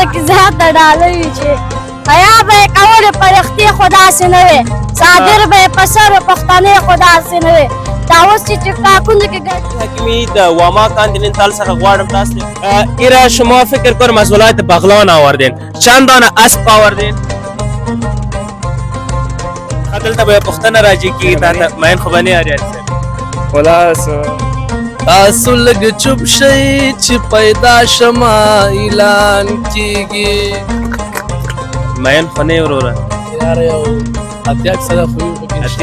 ځکه زیاته ډالۍ وي چې حیا به یې کولې په رښتې خو داسې نه وې صادر به یې په سر پښتنې خو داسې نه وې دا اوس چې ټیک ټاکونو کې حکیمی د واما کانتیننتال څخه غواړم تاسو ایرا شما فکر کنم از ولایت بغلان آوردین چند دانه اسب آوردین دلته به پښتنه راځي کی تا مین خو باندې اړ خلاص تاسو لږ چوپ شئ چې پیدا شمه اعلان کیږي مین خو نه وروره یار یو 80% خو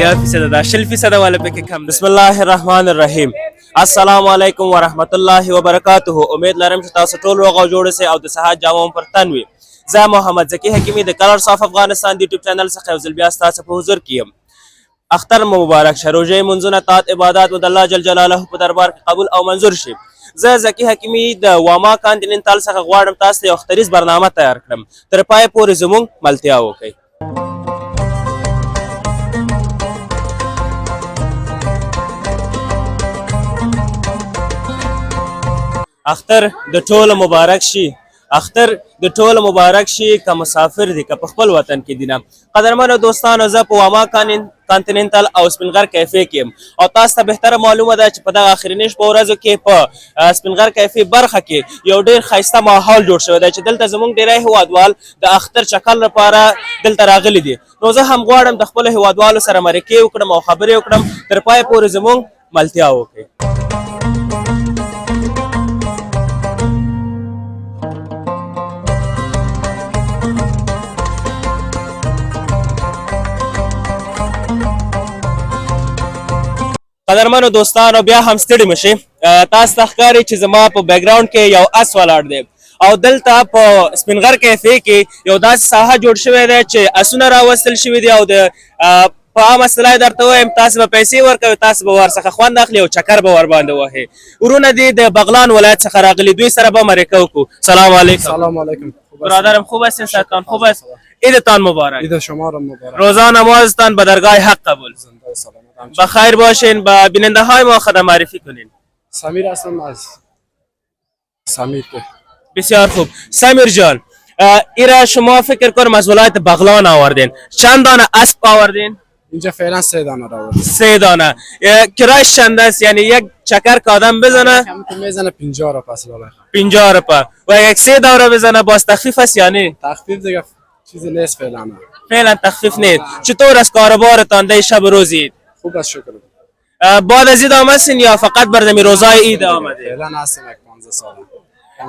یو 80% دا 60% والا پکې کم بسم الله الرحمن الرحیم السلام علیکم ورحمت الله وبرکاته امید لرم چې تاسو ټول روغ او جوړ اوسئ او د صحت جامو پر تن وي زه محمد زکی حکیمی د کلرز اف افغانستان د یوټیوب چینل څخه یو ځل بیا ستاسو په حضور کې یم اختر مو مبارک شه روژې منځونه طاعت عبادات مو د الله جل جلاله په دربار کې قبول او منظور شي زه زکی حکیمی د واما کانتیننتال څخه غواړم تاسو ته یو اختریز برنامه تیار کړم تر پایه پورې زموږ ملتیا وکړئ اختر د ټولو مبارک شي اختر د ټولو مبارک شي که مسافر دي که په خپل وطن کې دي نه قدرمنو دوستانو زه په واما کانتیننتال او سپینغر کیفې کې یم او تاسو ته بهتره معلومه ده چې په دغه اخرینۍ شپو ورځو کې په سپینغر کیفې برخه کې یو ډېر ښایسته ماحول جوړ شوی دی چې دلته زموږ ډېری هیوادوال د اختر چکر لپاره دلته راغلي دي نو زه هم غواړم د خپلو هیوادوالو سره مرکې وکړم او خبرې وکړم تر پایه پورې زموږ ملتیا وکړئ قدرمنو دوستانو بیا هم ستړي مشئ تاسو ته ښکاري چې زما په بیکګراونډ کې یو اس ولاړ دی او دلته په سپینغر کیفې کې یو داسې ساحه جوړ شوی دی چې اسونه راوستل شوي دي او د په عامه اصطلاح درته وایم تاسو به پیسې ورکوئ تاسو به ورڅخه خوند اخلي او چکر به ورباندې وهئ ورونه دي د بغلان ولایت څخه راغلي دوی سره به مرکه وکړو سلام علیکم سلام علیکم برادرم خوب هستین صحتتان خوب است عیدتان مبارک عید شما را مبارک روزا نمازتان به درگاه حق قبول زنده سلامت بخیر باشین با بیننده های ما خدمت معرفی کنین سمیر هستم از سمیر بسیار خوب سمیر جان ایرا شما فکر کنم از ولایت بغلان آوردین چند دانه اسب آوردین اینجا فعلا 3 دانه را آوردیم 3 دانه کرایش چند است یعنی یک چکر که آدم بزنه کم میزنه 50 را پس لاله 50 روپه و یک 3 دوره بزنه باز تخفیف است یعنی تخفیف دیگه چیزی نیست فعلا فعلا تخفیف نیست چطور از کاروبارتان در شب روز عید خوب است شکر بعد از عید آمدین یا فقط برای روزای عید آمده فعلا هستیم 15 سال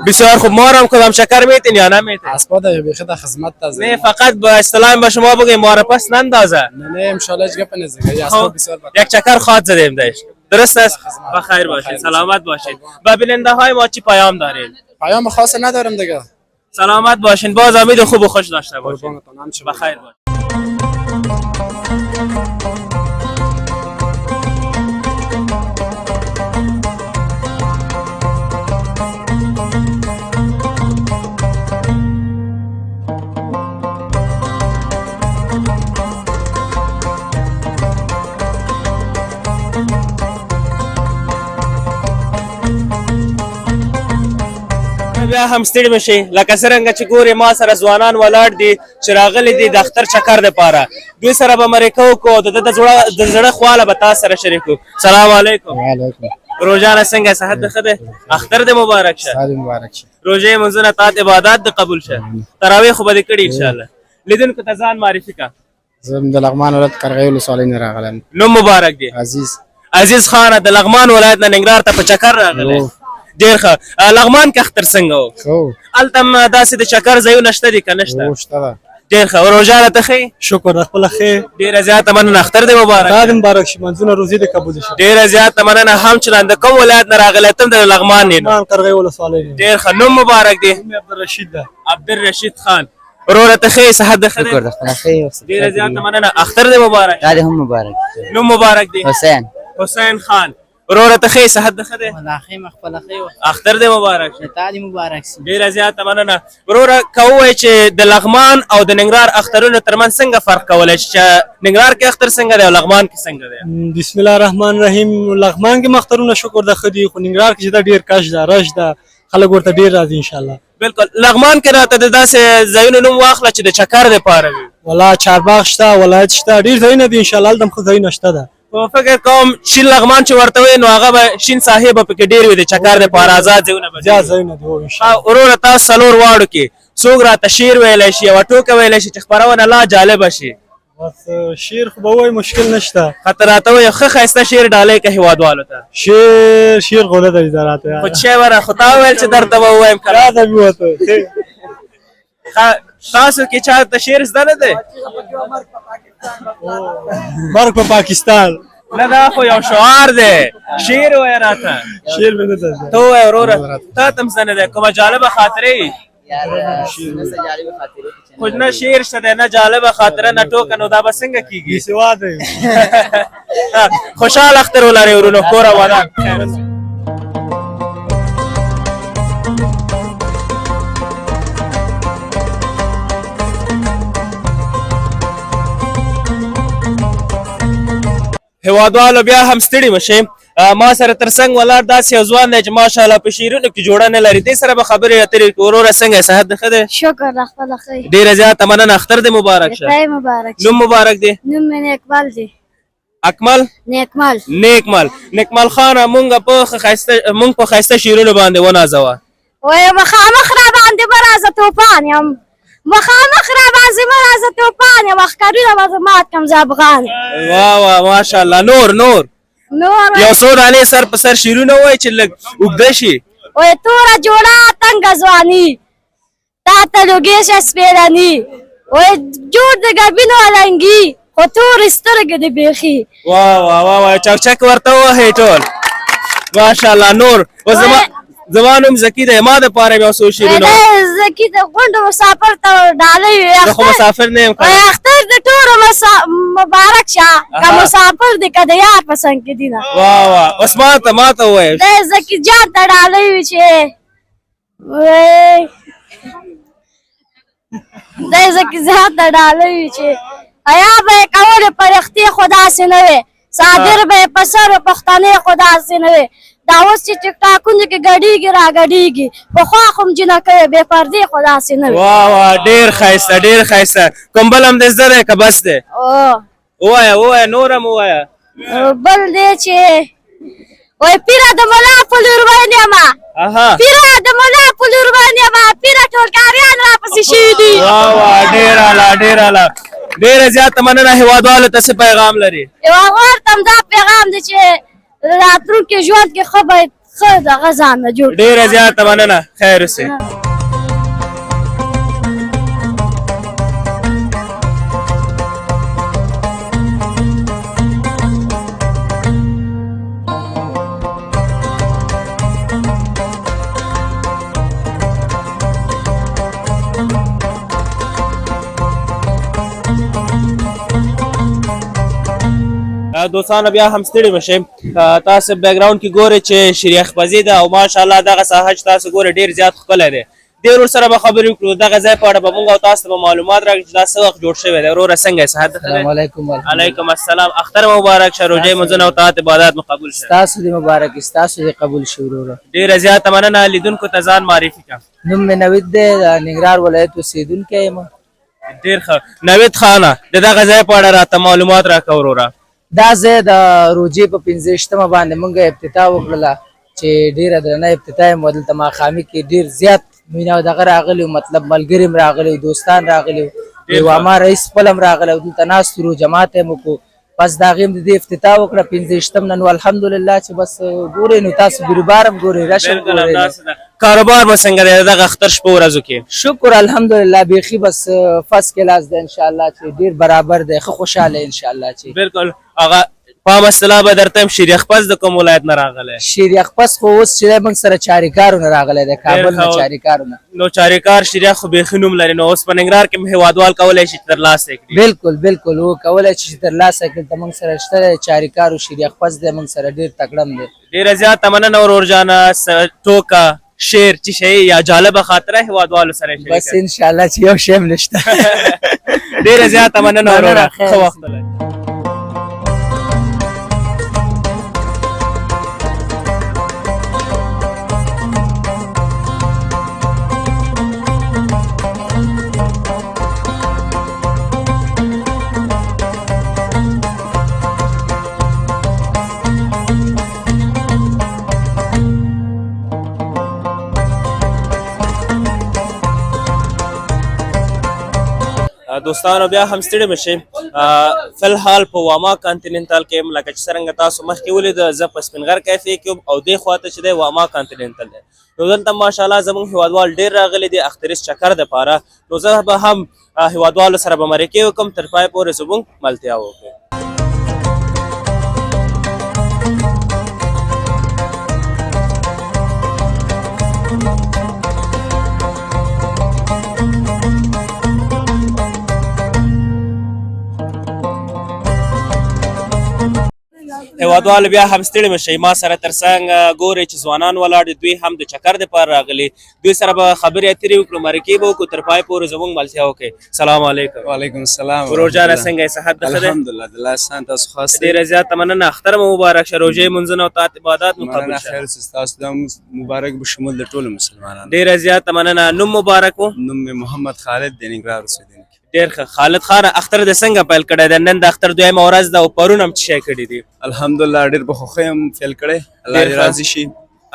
بسیار خوب ما هم کدام شکر میتین یا نمیتین اسباد بیخی در خدمت تازه نه فقط با اصطلاح به شما بگیم ما را پس نندازه نه ان شاء الله هیچ گپ نیست دیگه اسباد بسیار یک چکر خواهد زدیم داش درست است بخیر باشید سلامت باشید و بیننده های ما چی پیام دارین پیام خاص ندارم دیگه سلامت باشین باز امید خوب و خوش داشته باشین بخیر باشید بیا هم ستړي مشئ لکه څرنګه چې ګورې ما سره ځوانان ولاړ دي چې راغلي دي د اختر چکر دپاره دوی سره به مرکه وکړو او د زړه خواله به تاسو سره شریکو سلام علیکم وعلیکم روژانه څنګه صحت دې ښه دی اختر دې مبارک شه مبارک شه روژې منځونه طاعت عبادات دې قبول شه تراویح خو به دې کړي انشاءالله لیدونکو ته ځان معرفي که زه د لغمان ولایت قرغې ولسوالۍ نه راغلم نوم مبارک دی عزیز خانه د لغمان ولایت نه ننګرهار ته په چکر راغلی ډېر ښه لغمان کې اختر څنګه و هلته هم داسې د چکر ځایونه شته دي که نه شته ډېر ښه روژه راته ښې شکر د خپله ښې ډېره زیاته مننه اختر دې مبارک دا دې مبارک شي منځونه روزې دې قبول شي ډېره زیاته مننه همچنان د کوم ولایت نه راغلی ته هم د لغمان یې لغمان قرغې ولسوالۍ نه ډېر ښه نوم مبارک دی نوم یې عبدالرشید ده عبدالرشید خان وروره ته ښې صحت دې ښه دی ډېره زیاته مننه اختر دې مبارک دا دې هم مبارک نوم مبارک دی حسین خان وروره ته ښې صحت دې ښه دی اختر دې مبارک ډېره زیاته مننه وروره که ووایې چې د لغمان او د ننګرهار اخترونو ترمنځ څنګه فرق کولی شي چې ننګرهار کې اختر څنګه دی او لغمان کې څنګه دی بسم الله الرحمن الرحیم لغمان کې اخترونه شکر د ښه دي خو ننګرهار کې چې دا ډېر کش ده رش ده خلک ورته ډېر راځي انشاءالله بالکل لغمان کې راته د داسې ځایونو نوم واخله چې د چکر دپاره وي. ولا چارباغ شته، ولایت شته، ډېر ځایونه دي انشاءالله هلته هم ښه ځایونه شته ده. په فکر کوم شین لغمان چې ورته وایي نو هغه به شین صاحب به پکې ډېر وي د چکر دپاره آزاد ځایونه به زیات ځایونه دي هو انشاءالله. وروره تاسو څلور واړو کې څوک راته شعر ویلی شي یوه ټوکه ویلی شي چې خپرونه لا جالبه شي؟ بس شعر خو به ووایي مشکل نشته. خاطر راته وایي ښه ښایسته شعر ډالۍ که هېوادوالو ته. شعر خو نه درځي راته. خو چې وره خو تا وویل چې درته به ووایم که راته مې وته. تاسو کې چا ته شعر زده نه دی؟ مرګ په پاکستان. نه دا خو یو شعار دی. شعر وایه راته. شعر مې نه درځي. ته ووایه وروره تا ته هم زده نه دی کومه جالبه خاطره یي؟ خو نه شعر شته دی نه جالبه خاطره نه ټوکه نو دا به څنګه کېږي؟ بېسواده یم. خوشحال اختر ولرئ ورونو کور او ودان. هېوادوالو بیا هم ستړي مشئ. ما سره تر څنګ ولاړ داسې یو ځوان دی چې ماشاءالله په شعرونو کې جوړه نه لري. دې سره به خبرې اترې وکړو. وروره څنګه صحت دې ښه دی؟ شکر د خپله ښه. ډېره زیاته مننه. اختر دې مبارک شه. خدای مبارک شه. نوم مبارک دی؟ نوم مې نیکمل دی. اکمل؟ نیکمل خانه مونږ په ښایسته شعرونو باندې ونازوه. وایي مخامخ را باندې مه راځه توپان یم، مخامخ را باندې مه راځه توپان یم، ښکارونه به زه مات کړم زه افغان یم. واه ماشاءالله. نور یو څو دانې سر په سر شعرونه ووایي چې لږ اوږده شي. وایي توره جوړه تنګه ځواني تا ته لوګې شه سپېرني، وایي جوړ د ګبینو النګي خو تورې سترګې دې بیخي. واه چکچک ورته ووهئ ټول. ماشاءالله. نور زما نوم زکي دی. ما دپاره مې یو څو شعرونه. زکي د غونډو مسافر ته ډالۍ وي. زه خو مسافر نه یم. وایي اختر د ټولو مبارک شه که مسافر دی که د یار په څنګ کې دي نه. واه اوس ماته ووایه. دی زکي جان ته ډالۍ وي چې دی زکي جان ته ډالۍ وي چې حیا به یې کولې پرښتې خو داسې نه وې، صادر به یې په سر پښتنې خو داسې نه وې. دا اوس چې ټیک ټاکونو کې ګډېږي راګډېږي پخوا خو هم جنکۍ بې پردې خو داسې نه وې. واه ډېر ښایسته. کوم بل هم دې زده دی که بس دی؟ ووایه نور هم ووایه. بل دی چې وایي پیره د ملا په لور ویل یمه، پیره د ملا په لور ویل یمه، پیره ټول کاریان راپسې شوي دي. واه ډېر اعلی. ډېره زیاته مننه. هېوادوالو ته څه پیغام لري؟ هېوادوالو ته هم دا پیغام دی چې راتلونکي ژوند کې ښه باید ښه دغه ځان نه جوړ. ډېره زیاته مننه. خیر اوسئ. دوستانو بیا هم ستړي مشئ. تاسو بیک ګراوند کې ګورئ چې شریخ پزي ده او ماشاءالله دغه ساحه چې تاسو ګورئ ډېر زیات ښکلی دی. دې ورور سره به خبرې وکړو. دغه ځای په اړه به مونږ او تاسو ته به معلومات راکړو چې دا څه وخت جوړ شوی دی. وروره څنګه یې صحت ښه دی؟ السلام علیکم. علیکم السلام. اختر مبارک شه. روژې منځونه او طاعت عبادات مو قبول شه. ستاسو دې مبارک ستاسو دې قبول شي وروره. ډېره زیاته مننه. لیدونکو ته ځان معرفي کړه. نوم مې نوید دی، د ننګرهار ولایت اوسېدونکی یم. ډېر ښه. نوید خانه د دغه ځای په اړه راته معلومات راکړه وروره. دا ځای د روژې په 15مه باندې موږ افتتاح وکړله چې ډېره درنه افتتاح یې دلته ماښامي کې ډېر زیات مینه او دغه راغلي وو، مطلب ملګري هم راغلي وو، دوستان راغلي وو، دیواما رئیس خپل هم راغلی وو، دلته ناست وو، جماعت یې وکړو. بس د هغې هم د دې افتتاح وکړه 15 نن الحمدلله چې بس ګورئ نو تاسو بیروبار هم ګورئ راشئ ګورئ. کاروبار به څنګه دی دغه اختر شپو ورځو کې؟ شکر الحمدلله بیخي بس فرست کلاس دی انشاءالله چې ډېر برابر دی، ښه خوشحاله انشاءالله چې بالکل. هغه پام اصطلاح به درته هم شیریخپز د کوم ولایت نه راغلی؟ شیریخپز خو اوس چې دی موږ سره چاریکارونه راغلی دی، کابل نه چاریکارونه. نو چاریکار شیریخ خو بیخي نوم لري. نو اوس په ننګرهار کې هم هېوادوال کولی شي چې ترلاسه یې کړي؟ بالکل هو کولی شي چې ترلاسه کړي. ته موږ سره شته دی چاریکار او شیریخپز دی، موږ سره ډېر تکړه دی. ډېره زیاته مننه ورور جانه. ټوکه شعر چې شی یا جالبه خاطره هېوادوالو سره شریکه؟ بس انشاءالله چې یو شی هم نشته. ډېره زیاته مننه وروره. ښه وخت ولرئ. دوستانو بیا هم ستړي مشئ فلحال په واما کانټیننټل کې لکه چې څرنګه تاسو مخکې ولید زه په سپین غر کیفې کې او دې خواته چې دی واما کانټیننټل دی نو دلته ماشاءالله زموږ هیوادوال ډېر راغلي دي اختریز چکر دپاره نو زه به هم هیوادوالو سره به مرکې وکړم تر پای پورې زموږ ملتیا وکړو هیوادوالو بیا هم ستړي مشئ ما سره تر څنګ ګورئ چې ځوانان ولاړ دي دوی هم د چکر دپاره راغلي دوی سره به خبرې اترې وکړو مرکې به وکړو تر پای پورې زموږ ملتیا وکړئ سلام علیکم وعلیکم السلام ورور جانه څنګه یې صحت ښه دی الحمدلله د الله احسان تاسو خاص ډېره زیاته مننه اختر مو مبارک شه روژې مونځونه او طاعت عبادات مو قبول شه خیر تاسو دا مبارک به شمول د ټولو مسلمانانو ډېره زیاته مننه نوم مبارک و نوم مې محمد خالد د ننګرهار اوسېدونکی ډېر ښه خالد خان اختر د څنګه پیل کړی دی نن د اختر دویمه ورځ ده او پرون هم څه شی کړي دي الحمدلله ډېر په خوښۍ هم فیل کړی الله دې راضي شي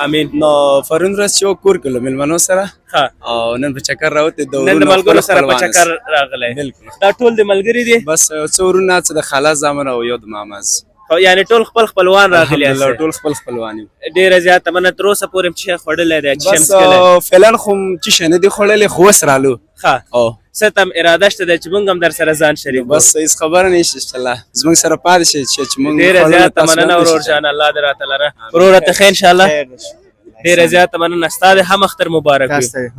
امین نو پرون ورځ چې کور کړلو مېلمنو سره ښه او نن په چکر راوتې د نن د ملګرو سره په چکر راغلی بالکل دا ټول د ملګري دي بس څو ورونه څه د خالا زامن او یو د مامز یعنی ټول خپل خپلوان راغلي الحمدلله ټول خپل خپلوان یو ډېره زیاته مننه تر اوسه پورې هم څه شی خوړلی دی چې بس شمس کلی فعلا خو چې شی نه دي خوړلې خو اوس رالو ښه او څه ته هم اراده شته دی چې موږ هم در سره ځان شریک کړو بس هیڅ خبره نشته انشاءالله زموږ سره پاتې شئ چې موږ ډېره زیاته مننه ورور جان الله دې راته لره وروره ته ښه انشاءالله ډېره زیاته مننه ستا د هم اختر مبارک وي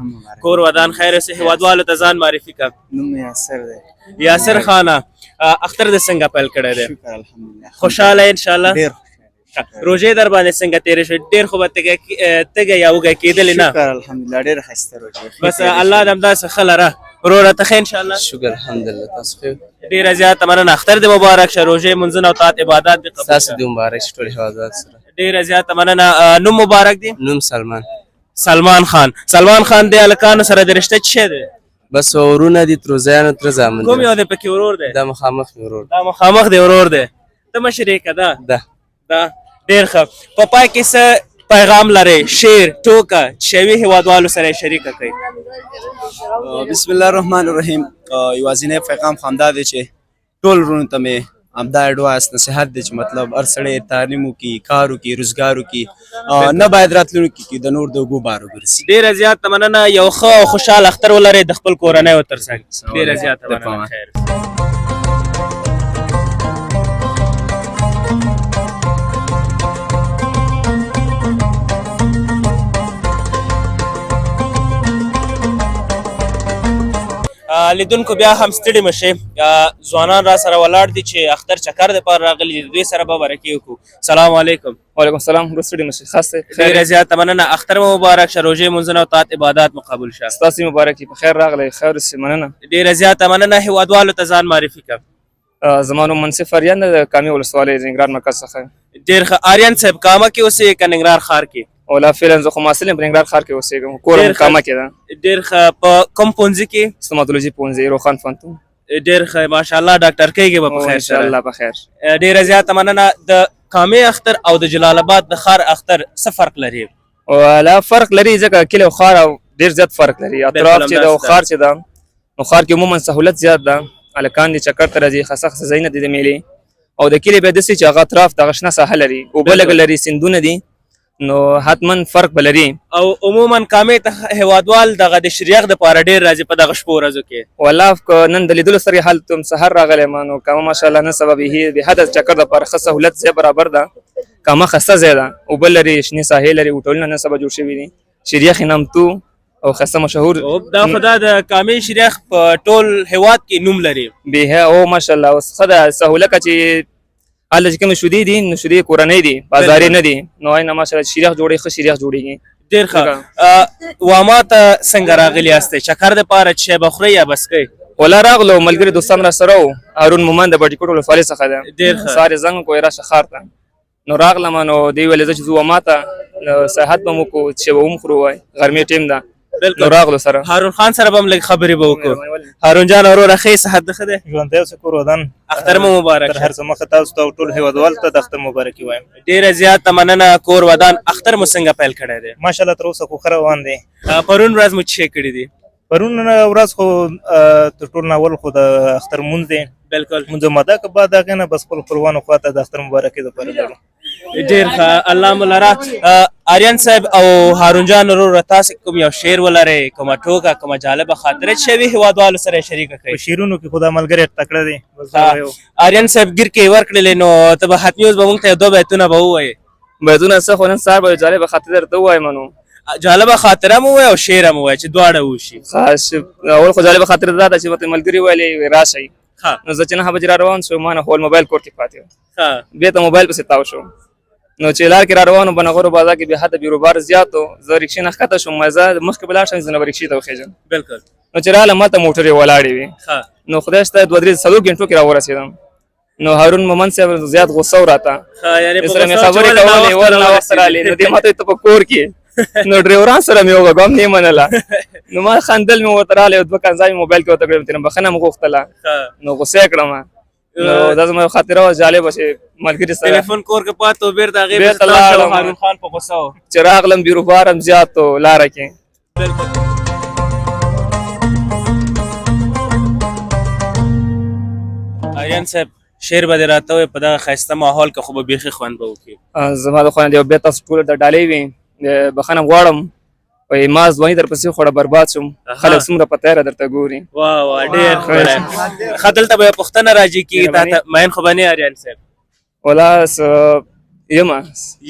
کور ودان خیر اوسې هیوادوالو ته ځان معرفي کړه نوم یاسر دی یاسر خانه اختر د څنګه پیل کړی دی شکر الحمدلله خوشحاله انشاءالله ډېر روژې در باندې څنګه تېرې شوې ډېر خو به تږی یا وږی کېدلې نه شکر الحمدلله ډېر ښایسته روژې بس الله دې همداسې ښه لره وروره ته ښه انشاءالله شکر الحمدلله تاسو ښه ډېره زیاته مننه اختر دې مبارک شه روژې مونځونه او طاعت عبادات دې قبول تاسو شه دې مبارک شي ټول هیوادوال سره ډېره زیاته مننه نوم مبارک دی نوم سلمان سلمان خان سلمان خان د هلکانو سره د رشته څه شی دی بس ورونه دي تروزیانو تر زامن کوم یو دی پکې ورور دی دا مخامخ مې ورور دا مخامخ دی ورور دی ته مشر یې که ده ده دا ډېر ښه په پای کې څه پیغام لرئ شعر ټوکه شوي هیوادوالو سره یې شریکه کړئ بسم الله الرحمن الرحیم یوازینی پیغام خو همدا دی چې ټول وروڼو ته مې همدا اډواس نصیحت دی چې مطلب هر سړی تعلیم وکړي کار وکړي روزګار وکړي نه باید راتلونکي کې د نور د اوبو بار وګرځي ډېره زیاته مننه یو ښه او خوشحال اختر ولرئ د خپل کورنیو تر څنګ ډېره زیاته مننه خیر لیدونکو بیا هم ستړي مشئ ځوانان را سره ولاړ دي چې اختر چکر دپاره راغلي دي دوی سره به مرکې وکړو سلام علیکم وعلیکم السلام ستړي مشئ خاص ډېره زیاته مننه اختر مو مبارک شه روژې مونځونه او طاعت عبادات مو قبول شه ستاسو مبارک په خیر راغلی خیر اوسې مننه ډېره زیاته مننه هیوادوالو ته ځان معرفي کړه زما نوم منصف اریان د کامې ولسوالۍ ننګرهار مرکز څخه ډېر ښه آریان صاحب کامه کې اوسې که ننګرهار ښار کې اولا فعلا زه خو محصل یم په ننګرهار ښار کې اوسېږم کور هم کامه کې ده ډېر ښه په کوم پوهنځي کې ستوماتولوژي پوهنځی روخان فنتون ډېر ښه ماشاءالله ډاکټر کیږي به په خیر سره انشاءالله په خیر ډېره زیاته مننه د کامې اختر او د جلال آباد د ښار اختر څه فرق لري ولا فرق لري ځکه کلی او ښار ډېر زیات فرق لري اطراف چې ده او ښار چې ده نو ښار کې عموما سهولت زیات ده هلکان دي چکر ته راځي خاصه خاصه ځایونه دي د میلې او د کلي بیا داسې چې هغه اطراف دغه شنه ساحه لري اوبه لږ لري سیندونه دي نو حتما فرق به لري او عموما کامې ته هیوادوال دغه د شریخ دپاره ډېر راځي په دغه شپو ورځو کې والله نن د لیدلو سره حال تم سحر راغلی ما نو کامه ماشاءالله نن سبا به حد چکر دپاره ښه سهولت ځای برابر ده کامه ښایسته ځای ده اوبه لري شنې ساحې لري هوټلونه نن سبا جوړ شوي دي شریخ یې نامتو او ښایسته مشهور دا خو دا د کامې شریخ په ټول هیواد کې نوم لري به او ماشاءالله اوس ښه ده سهولت چې هلته چې کومې شودې دي نو شودې کورنۍ دي بازاري نه دي نو آینه ماشاءالله شریخ جوړي ښه شریخ جوړېږي ډېر ښه واما ته څنګه راغلي یاستئ چکر دپاره چې شی به خورئ یا بس کوئ ولا راغلو ملګري دوستان را سره وو هارون مومند د بټي کوټ ولسوالۍ څخه ده ډېر ښه سهار یې زنګ وکړو راشه ښار ته نو راغلم نو دوی ویلې زه چې ځو واما ته سیاحت به مو وکړو چې به ومخورو وای غرمې ټیم ده نو راغلو سره هارون خان سره به هم لږ خبرې به وکړو هارون جان وروره ښه صحت ده ښه دی ژوندی اوسه کور ودان اختر مو مبارک تر هر څه مخه تاسو ته او ټول هیوادوالو ته د اختر مبارکي وایم ډېره زیاته مننه کور ودان اختر مو څنګه پیل کړی دی ماشاءالله تر اوسه خو ښه روان دی پرون ورځ مو څه شی کړي دي پرون ورځ خو تر ټولو اول خو د اختر مونځ دی بالکل مونځ ماده که بعد هغې نه بس خپل خپلوانو خواته د اختر مبارکۍ دپاره لرو ډېر ښه الله مو لره آریان صاحب او هارون جان وروره تاسې کوم یو شعر ولرئ کومه ټوکه کومه جالبه خاطره چې شوي هېوادوالو سره یې شریکه په کړئ شعرونو کې خو دا ملګری تکړه دی بس دا یو آریان صاحب ګیر کې یې ورکړلې نو ته به حتمي اوس به موږ ته یو دوه بیتونه به ووایې بیتونه څه خو نن سهار به یو جالبه خاطره درته ووایم نو جالبه خاطره مو ووایه او شعر هم ووایه چې دواړه وشي خاص اول خو جالبه خاطره دا ده چې ماته ملګري ویلې راشئ ښه نو زه چې 9 بجې را روان شوم ما نه خو موبایل کور کې پاتې و ښه بېرته موبایل پسې تاو شوم نو چې لار کې را روان وم بنغرو بازار کې بې حده بیروبار زیات و زه رکشې نه ښکته شوم زه مخکې به لاړ شم زه نه به رکشې ته وخېږم بالکل نو چې راغلم ماته موټرې ولاړې وې ښه نو خدای شته 2-3 غنټو کې را ورسېدم نو هارون مومند صاحب زیات غوسه و راته ښه یعنې په سره مې غوسه خبرې چې ولې کولې ناوخته ولې ناوخته رالې نو دې ماته ته په کور کې نو ډریوران سره مې وغږ هم نه منله نو ما خندل مې ورته راغلی 2 کنځا مې موبایل کې ورته کړم ترې بخښنه مې غوښتله ښه نو غوسه یې کړم نو دا زما یو خاطره وه جالبه چې ملګري سره ټلیفون کور کې پاتې و بېرته هغې بېرته پسې تاو شو لاړم. هارون خان په غوسه و چې راغلم بیروبار هم زیات و لاره کې آریان صاحب شعر به دې راته وایي په دغه ښایسته ماحول کې خو به بیخي خوند به وکړي زما د خوا نه یو بیا تاسو ټول د ډالۍ وي بخښنه غواړم وایي ما ځواني در پسې خوړه برباد شم خلک څومره په تیاره درته ګوري واه واه ډېر ښکلی ښه دلته به یوه پوښتنه راجي کېږي تا ته مین خو به نه آریان صاحب ولا یمه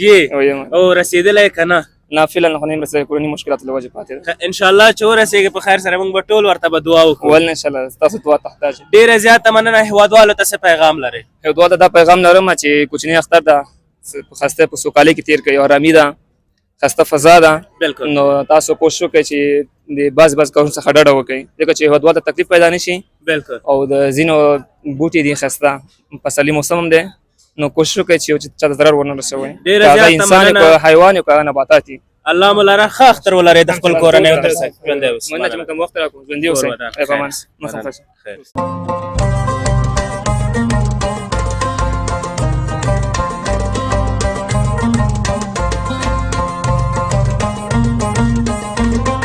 یې یم او رسېدلی که نه نه فعلا خو نه یم رسېدلی کورني مشکلاتو له وجې پاتې ده انشاءالله چې ورسېږي په خیر سره موږ به ټول ورته به دعا وکړو ول انشاءالله ستاسو دعا تحتاج ډېره زیاته مننه هېوادوالو ته څه پیغام لرئ هېوادوالو ته دا پیغام لرم چې کوچنی اختر ده په خسته په سوکالۍ کې تېر کړئ ارامي ده خسته فضا ده بالکل نو تاسو کوشش وکړئ چې د بعض کارونو څخه ډډه وکړئ ځکه چې هېوادوالو ته تکلیف پیدا نه شي بالکل او د ځینو بوټي دي خسته پسرلي موسم هم دی نو کوشش وکړئ چې چاته ضرر ونه رسوئ ډېره که هغه زیاته انسان مننه. که حیوان که نباتات دي الله مو لره ښه اختر ولرئ د خپل کورنیو تر څنګ ژوندی اوسئ. مننه چې موږ ته وخت راکړو ژوندي اوسئ ودان. ای په امان. خیر. مخه ښه. خیر.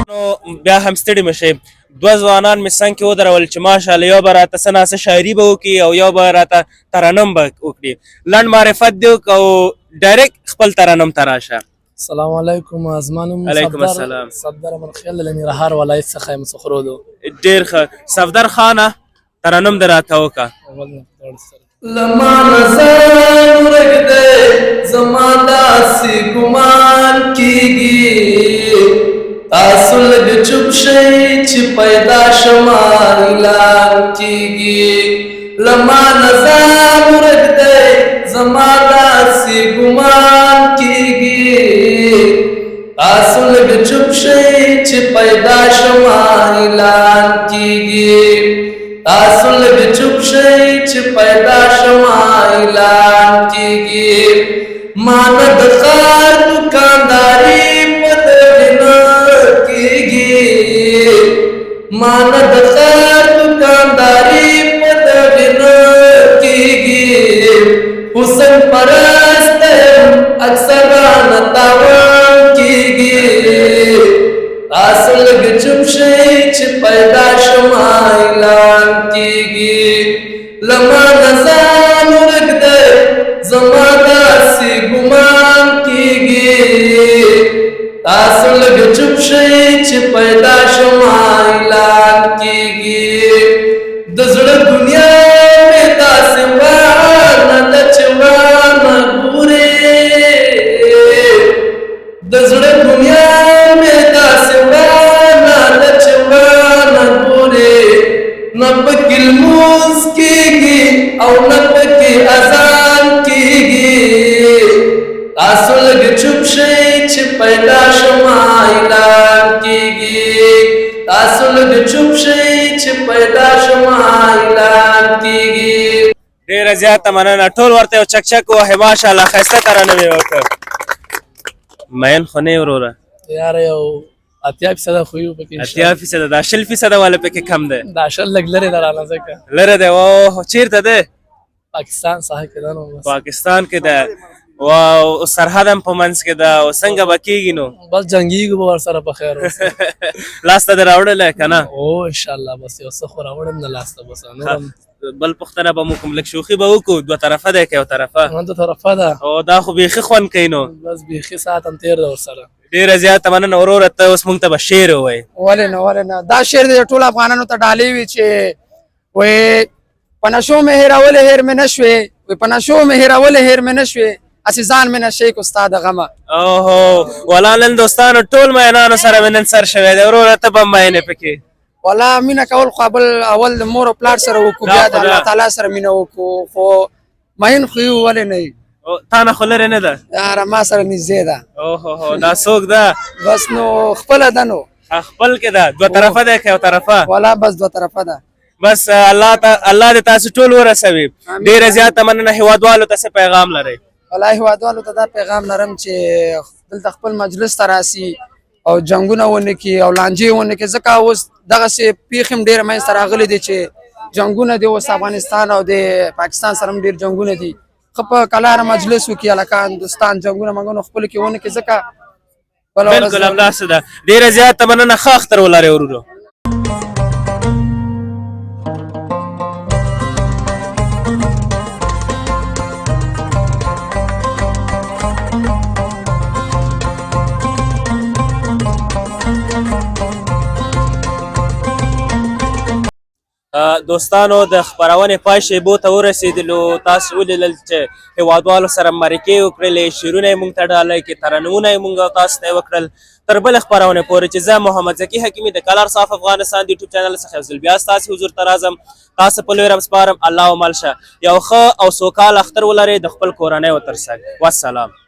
نو بیا هم ستړي مشئ دوه ځوانان مې څنګ کې ودرول چې ماشاءالله یو به راته څه ناڅه شاعري به وکړي او یو به راته ترنم به وکړي لنډ معرفت دې وکړه او ډایرکټ خپل ترنم ته راشه السلام علیکم زما نوم علیکم السلام. صفدر منخیل له ننګرهار ولایت څخه یم سخرودو ډېر ښه صفدر خانه ترنم دې راته وکړه لما نظر ورک دے زما داسې ګمان کیږي تاسو لږ چوپ شئ چې پیدا شما اعلان کیږي لما نظر ورک دے زما داسې ګمان کیږي تاسو لږ چوپ شئ چې پیدا شما اعلان کیږي تاسو لږ چوپ شئ چې پیدا شما اعلان کیږي ما نه د ښار دوکانداري په دغې نه کیږي ما نه د ښار دوکانداري په دغې نه کیږي حسن پرست یم اکثر رانه تاوان کیږي تاسو لږ چوپ شئ چې پیدا شما اعلان کیږي لما نظر ورک دی زما داسې ګمان کیږي تاسو لږ چوپ شئ چې پیدا شما اعلان کیږي د زړه دنیا مې داسې ورانه ده چې ورانه ګورې د زړه دنیا مې داسې ورانه ده چې ورانه ګورې نه پکې لمونځ کېږي او نه پکې اذان کېږي تاسو لږ چوپ شئ چې پیدا شما اعلان کېږي تاسو لږ چوپ شئ چې پیدا شما اعلان کېږي ډېره زیاته مننه ټول ورته یو چکچک ووهئ ماشاءالله ښایسته ترنم یې وکړ مین خو نه یې وروره یاره یو 80% خو یو پکې 80% دا 20% والا پکې کم دی دا شل لږ لرې ده رانه ځکه لره دی اوه چیرته دی پاکستان ساحه کې ده نو بس پاکستان کې ده او سرحد هم په منځ کې ده او څنګه به کېږي نو بس جنګیږو به ورسره په خیر اوسه. لاس ته دې راوړلی که نه او انشاءالله بس یو څه خو راوړم نه لاسته بس نور هم بل پوښتنه به مو کوم لږ شوخي به وکړو دوه طرفه دی که یو طرفه دو طرفه ده او دا خو بیخي خوند کوي نو بس بیخي ساعت هم تېر ده ورسره. ډېره زیاته مننه وروره ته اوس موږ ته به شعر ووایې ولې نه دا شعر د ټولو افغانانو ته ډالۍ وي چې وایي په نشو مې هېرولې هېر مې نه شوې وایي په نشو مې هېرولې هېر مې نه شوې هسې ځان مې نشی کو ستا د غمه. اوهو ولا نن دوستانو ټول مینانو سره مې نن سر شوی دی وروره ته به هم مینې پکې والله مینه کول خو بل اول د مور او پلار سره وکړو بیا د الله تعالی سره مینه وکړو خو مین خو یو ولې نه وي تا نه خو لرې نه ده یاره ما سره نږدې ده اوهو دا څوک ده بس نو خپله ده نو خپل کې ده دوه طرفه دی که یو طرفه والله بس دوه طرفه ده بس الله دې تاسو ټول ورسوي ډېره زیاته مننه هیوادوالو ته څه پیغام لرئ والله هیوادوالو ته دا پیغام لرم چې دلته خپل مجلس ته راسي او جنګونه ونه کړي او لانجې ونه کړي ځکه اوس دغسې پیښې هم ډېرې منځته راغلي دي چې جنګونه دي اوس افغانستان او د پاکستان سره هم ډېر جنګونه دي ښه په قلاره مجلس وکړي هلکان دوستان جنګونه منګونه خپلو کې ونه کړي ځکه بلکل همداسې ده ډېره زیاته مننه ښه اختر ولرئ ورورو دوستانو د خپرونې پای شیبو ته ورسېدلو تاسو ولیدل چې هیوادوالو سره مرکې وکړلې شعرونه یې موږ ته ډالۍ کړې ترنمونه یې موږ تاسو ته وکړل تر بلې خپرونې پورې چې زه محمد ذکي حکیمي د کلر صاف افغانستان د یوټیوب چینل څخه یو ځل بیا ستاسې حضور ته راځم تاسو په لوی رب سپارم الله ومل شه یو ښه او سوکاله اختر ولرئ د خپل کورنۍ و تر څنګ والسلام